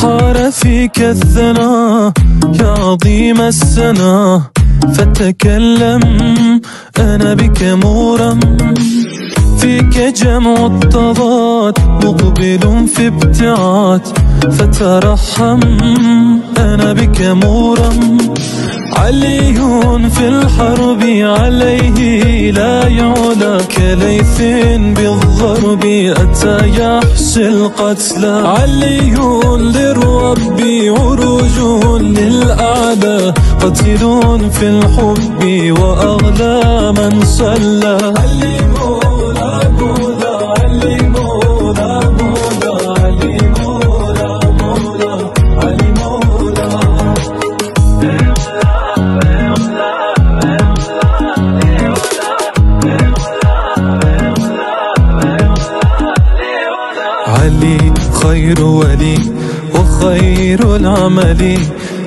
حار فيك الثنا يا عظيم السنا، فتكلم أنا بك مورم. فيك جمع التضاد مقبل في ابتعاد، فترحم أنا بك مورم. علي في الحرب عليه لا يعلى، كليث بالضرب أتى يحشي القتلى. علي للرب عروج للأعلى، قتل في الحب وأغلى من صلى. علي خير ولي وخير العمل،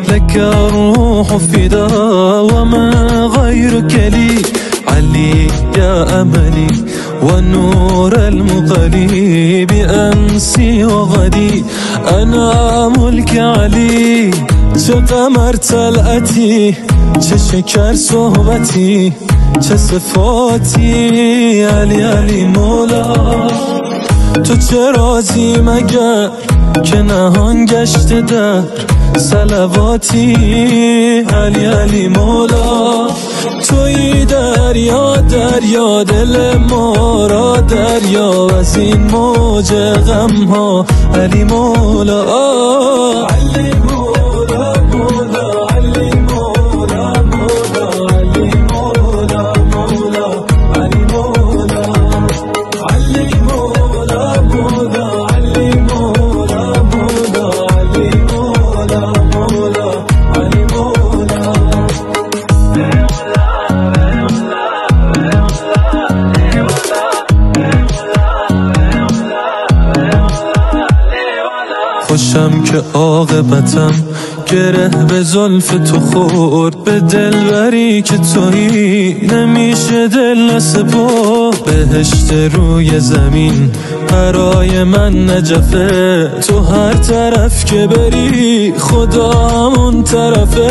لك الروح فداء وما غيرك لي. علي يا أملي والنور المغلي، بأمسي وغدي أنا ملك علي. چه قمر طلعتی، چه شکر صحبتی، چه صفاتی، علی علی مولا. تو چه راضی مگر که نهان گشته در صلواتی، علی علی مولا. توی دریا دریا دل ما را دریا، از این موج غم ها علی مولا. علی مولا مولا علی مولا مولا علی مولا مولا علی مولا علی مولا مولا علی مولا مولا علی مولا مولا علی مولا. خوشم که عاقبتم گره به زلف تو خورد، به دلبری که تویی نمیشه دل نسپرد. بهشت روی زمین برای من نجفه، تو هر طرف که بری خدا همون طرفه.